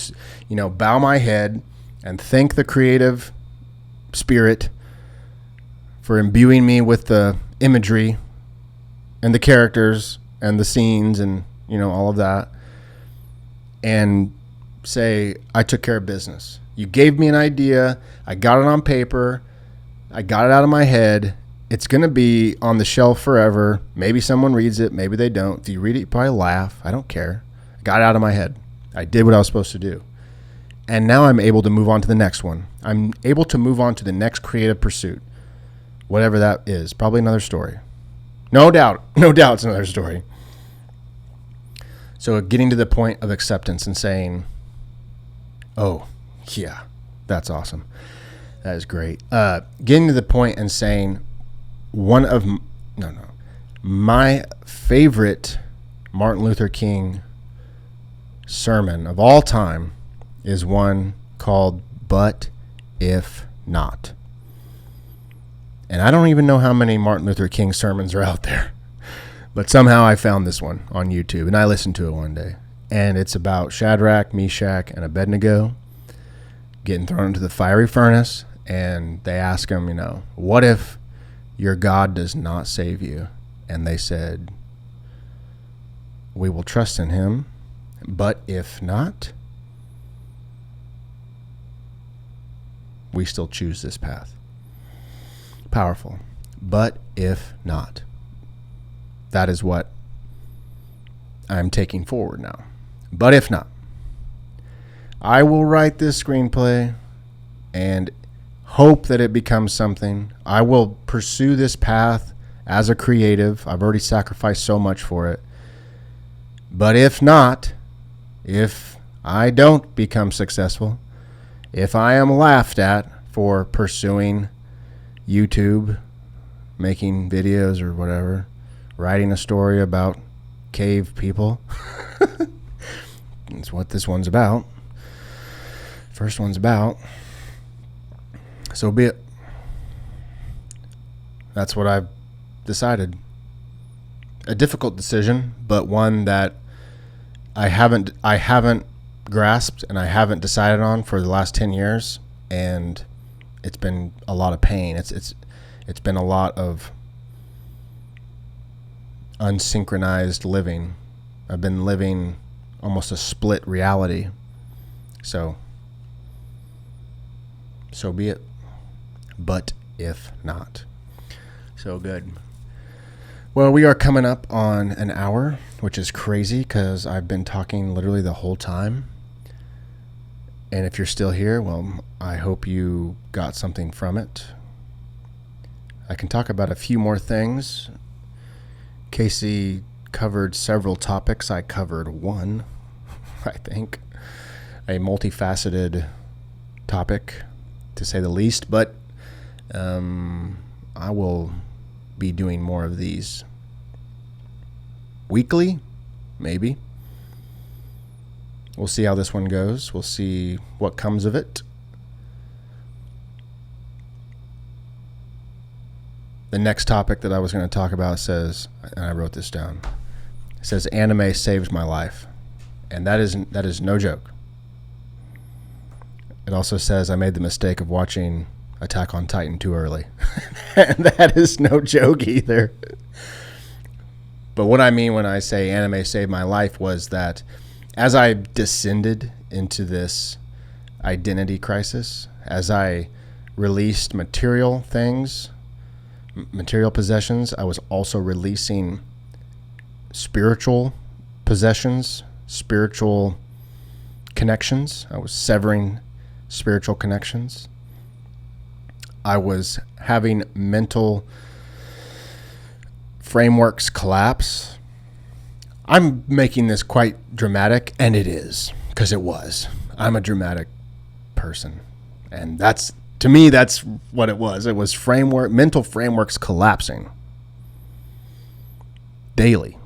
bow my head and thank the creative spirit for imbuing me with the imagery and the characters and the scenes and, all of that, and say, I took care of business. You gave me an idea. I got it on paper. I got it out of my head. It's going to be on the shelf forever. Maybe someone reads it. Maybe they don't. If you read it, you probably laugh. I don't care. I got it out of my head. I did what I was supposed to do. And now I'm able to move on to the next one. I'm able to move on to the next creative pursuit, whatever that is. Probably another story. No doubt. No doubt it's another story. So getting to the point of acceptance and saying, oh, yeah, that's awesome. That is great. Getting to the point and saying, my favorite Martin Luther King sermon of all time is one called But If Not. And I don't even know how many Martin Luther King sermons are out there, but somehow I found this one on YouTube, and I listened to it one day. And it's about Shadrach, Meshach, and Abednego getting thrown into the fiery furnace, and they ask him, what if your God does not save you? And they said, we will trust in him, but if not, we still choose this path. Powerful. But if not, that is what I'm taking forward now. But if not, I will write this screenplay and hope that it becomes something. I will pursue this path as a creative. I've already sacrificed so much for it. But if not, if I don't become successful, if I am laughed at for pursuing YouTube, making videos or whatever, writing a story about cave people, that's what this one's about. First one's about. So be it. That's what I've decided. A difficult decision, but one that I haven't grasped and I haven't decided on for the last 10 years, and it's been a lot of pain. It's been a lot of unsynchronized living. I've been living almost a split reality. So be it. But if not. So good. Well, we are coming up on an hour, which is crazy because I've been talking literally the whole time. And if you're still here, well, I hope you got something from it. I can talk about a few more things. Casey covered several topics. I covered one, I think. A multifaceted topic, to say the least. But I will be doing more of these weekly, maybe. We'll see how this one goes. We'll see what comes of it. The next topic that I was going to talk about says, and I wrote this down, it says anime saved my life. And that is no joke. It also says I made the mistake of watching Attack on Titan too early. And that is no joke either. But what I mean when I say anime saved my life was that as I descended into this identity crisis, as I released material things, material possessions, I was also releasing spiritual possessions, spiritual connections. I was severing spiritual connections. I was having mental frameworks collapse. I'm making this quite dramatic, and it is, because it was. I'm a dramatic person, and that's, to me, that's what it was. It was mental frameworks collapsing daily.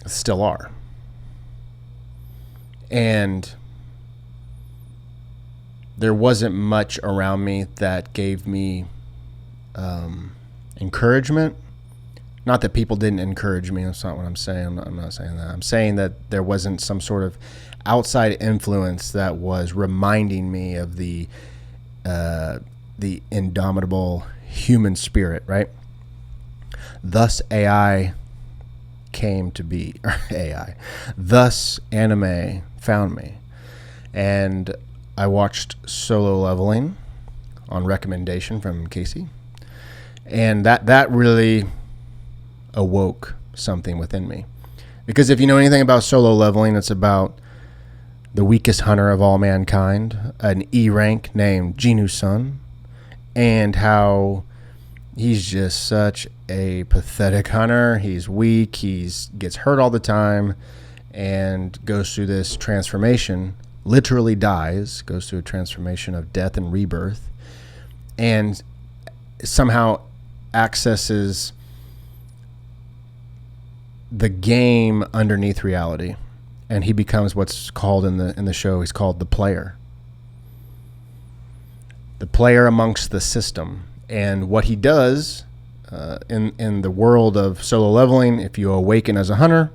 Still are. And there wasn't much around me that gave me encouragement. Not that people didn't encourage me. That's not what I'm saying. I'm not saying that. I'm saying that there wasn't some sort of outside influence that was reminding me of the indomitable human spirit, right? Thus AI came to be, or AI. Thus anime found me. And I watched Solo Leveling on recommendation from Casey. And that really awoke something within me. Because if you know anything about Solo Leveling, it's about the weakest hunter of all mankind, an E rank named Jinu-sun, and how he's just such a pathetic hunter. He's weak, gets hurt all the time, and goes through this transformation, literally dies, goes through a transformation of death and rebirth, and somehow accesses the game underneath reality, and he becomes what's called in the show, he's called the player amongst the system. And what he does in the world of Solo Leveling, if you awaken as a hunter,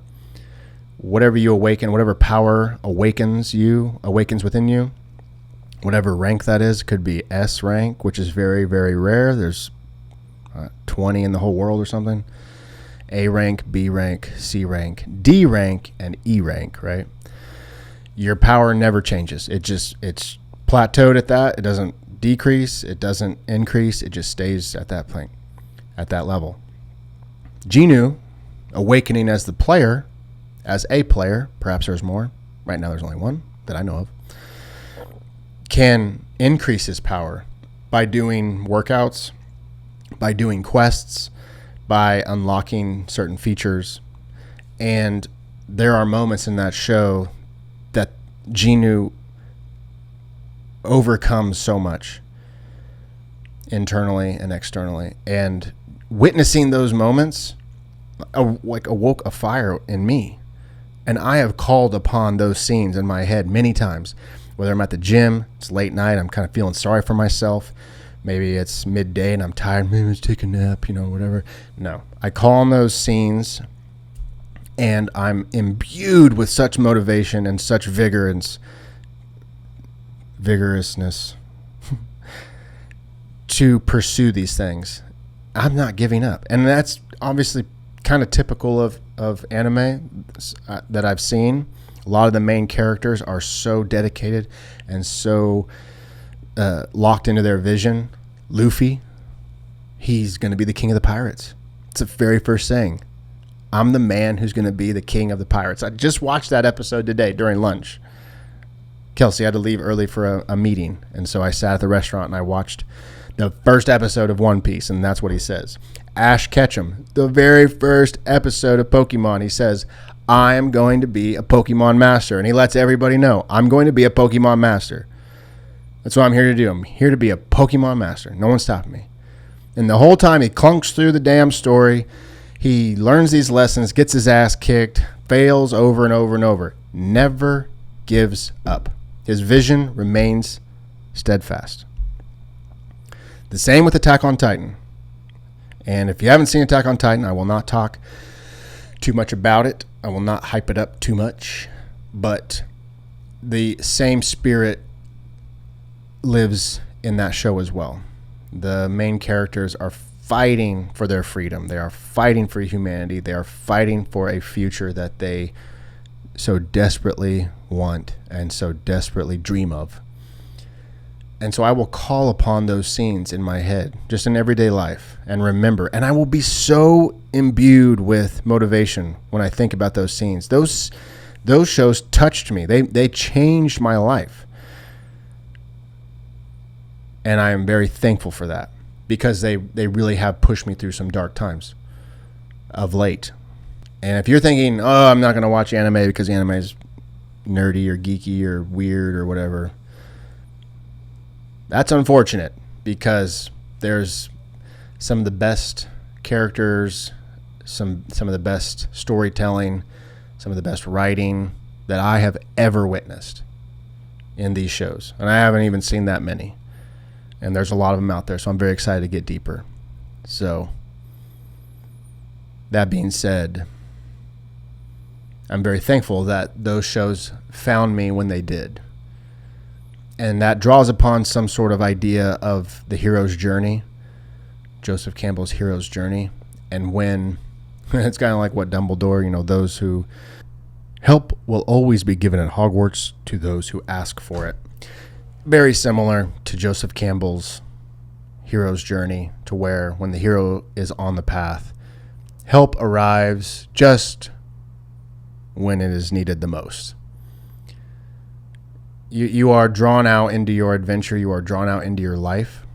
whatever you awaken, whatever power awakens within you, whatever rank that is, could be S rank, which is very, very rare. There's 20 in the whole world or something. A rank, B rank, C rank, D rank, and E rank, right? Your power never changes. It's plateaued at that. It doesn't decrease. It doesn't increase. It just stays at that point, at that level. Genu, awakening as a player, perhaps there's more. Right now there's only one that I know of, can increase his power by doing workouts, by doing quests, by unlocking certain features. And there are moments in that show that Genu overcomes so much internally and externally. And witnessing those moments awoke a fire in me. And I have called upon those scenes in my head many times. Whether I'm at the gym, it's late night, I'm kind of feeling sorry for myself. Maybe it's midday and I'm tired. Maybe let's take a nap, whatever. No, I call on those scenes and I'm imbued with such motivation and such vigor and vigorousness to pursue these things. I'm not giving up. And that's obviously kind of typical of anime that I've seen. A lot of the main characters are so dedicated and so locked into their vision. Luffy, he's going to be the king of the pirates. It's the very first saying. I'm the man who's going to be the king of the pirates. I just watched that episode today during lunch. Kelsey had to leave early for a meeting, and so I sat at the restaurant and I watched the first episode of One Piece, and that's what he says. Ash Ketchum, the very first episode of Pokemon, he says, I am going to be a Pokemon master. And he lets everybody know, I'm going to be a Pokemon master. That's what I'm here to do. I'm here to be a Pokemon master. No one's stopping me. And the whole time he clunks through the damn story. He learns these lessons, gets his ass kicked, fails over and over and over. Never gives up. His vision remains steadfast. The same with Attack on Titan. And if you haven't seen Attack on Titan, I will not talk too much about it. I will not hype it up too much. But the same spirit lives in that show as well. The main characters are fighting for their freedom. They are fighting for humanity. They are fighting for a future that they so desperately want and so desperately dream of. And so I will call upon those scenes in my head, just in everyday life, and remember. And I will be so imbued with motivation when I think about those scenes. Those shows touched me. They changed my life. And I am very thankful for that, because they really have pushed me through some dark times of late. And if you're thinking, oh, I'm not going to watch anime because anime is nerdy or geeky or weird or whatever, that's unfortunate, because there's some of the best characters, some of the best storytelling, some of the best writing that I have ever witnessed in these shows. And I haven't even seen that many. And there's a lot of them out there, so I'm very excited to get deeper. So, that being said, I'm very thankful that those shows found me when they did. And that draws upon some sort of idea of the hero's journey, Joseph Campbell's hero's journey. And when, it's kind of like what Dumbledore, those who help will always be given at Hogwarts to those who ask for it. Very similar to Joseph Campbell's hero's journey, to where when the hero is on the path, help arrives just when it is needed the most. You are drawn out into your adventure. You are drawn out into your life,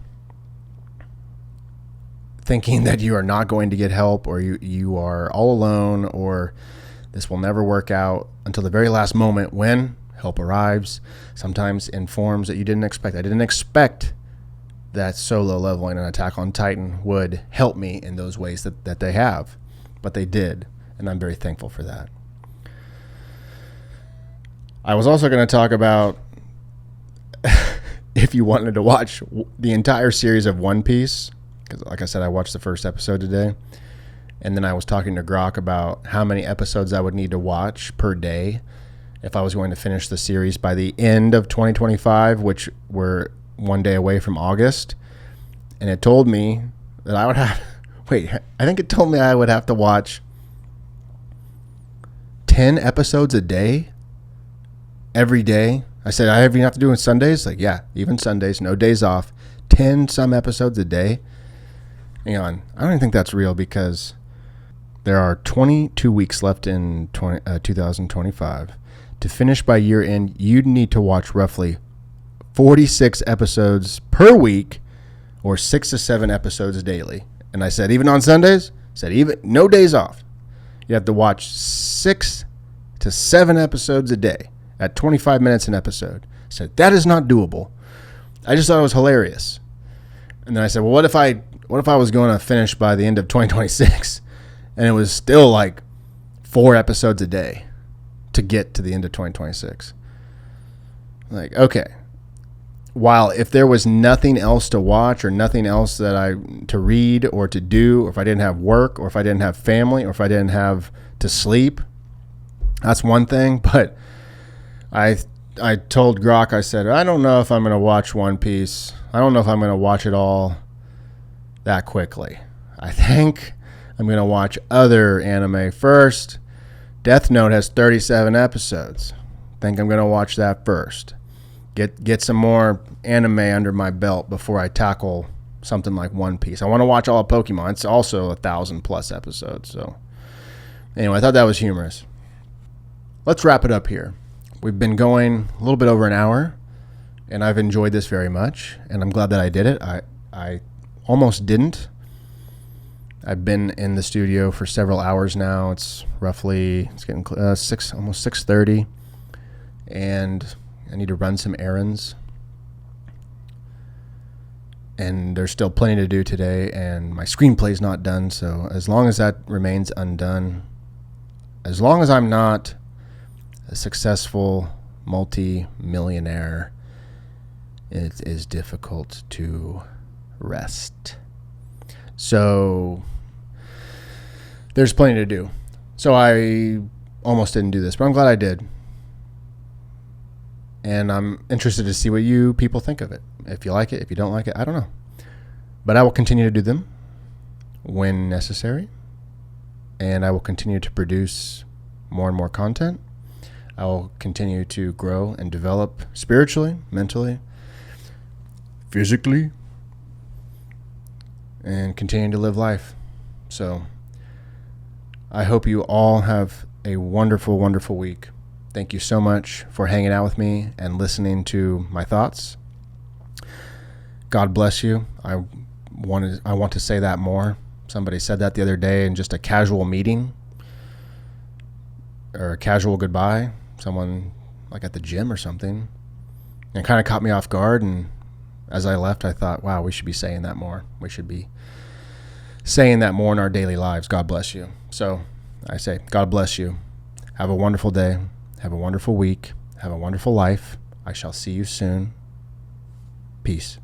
thinking that you are not going to get help, or you are all alone, or this will never work out, until the very last moment when help arrives, sometimes in forms that you didn't expect. I didn't expect that solo leveling an Attack on Titan would help me in those ways that they have, but they did, and I'm very thankful for that. I was also going to talk about if you wanted to watch the entire series of One Piece, because like I said, I watched the first episode today, and then I was talking to Grok about how many episodes I would need to watch per day if I was going to finish the series by the end of 2025, which we're one day away from August. And it told me that I would have, I think it told me I would have to watch 10 episodes a day, every day, I said, I even have to do it Sundays? Like, yeah, even Sundays, no days off, 10 some episodes a day. Hang on. I don't even think that's real because there are 22 weeks left in 2025. To finish by year end, you'd need to watch roughly 46 episodes per week or 6 to 7 episodes daily. And I said, even on Sundays? I said, even no days off. You have to watch 6 to 7 episodes a day at 25 minutes an episode. I said, that is not doable. I just thought it was hilarious. And then I said, well, what if I was going to finish by the end of 2026 and it was still like 4 episodes a day to get to the end of 2026? Like, okay. While if there was nothing else to watch or nothing else to read or to do, or if I didn't have work or if I didn't have family or if I didn't have to sleep, that's one thing. But I told Grok, I said, I don't know if I'm going to watch One Piece. I don't know if I'm going to watch it all that quickly. I think I'm going to watch other anime first. Death Note has 37 episodes. I think I'm going to watch that first. Get some more anime under my belt before I tackle something like One Piece. I want to watch all of Pokemon. It's also 1,000+ episodes. So anyway, I thought that was humorous. Let's wrap it up here. We've been going a little bit over an hour, and I've enjoyed this very much, and I'm glad that I did it. I almost didn't. I've been in the studio for several hours now. It's getting almost 6:30, and I need to run some errands. And there's still plenty to do today, and my screenplay's not done, so as long as that remains undone, as long as I'm not a successful multi-millionaire, it is difficult to rest. So there's plenty to do. So I almost didn't do this, but I'm glad I did. And I'm interested to see what you people think of it. If you like it, if you don't like it, I don't know. But I will continue to do them when necessary. And I will continue to produce more and more content. I will continue to grow and develop spiritually, mentally, physically, and continue to live life. So I hope you all have a wonderful, wonderful week. Thank you so much for hanging out with me and listening to my thoughts. God bless you. I want to say that more. Somebody said that the other day in just a casual meeting or a casual goodbye. Someone like at the gym or something. And it kind of caught me off guard. And as I left, I thought, wow, we should be saying that more. We should be saying that more in our daily lives. God bless you. So I say, God bless you. Have a wonderful day. Have a wonderful week. Have a wonderful life. I shall see you soon. Peace.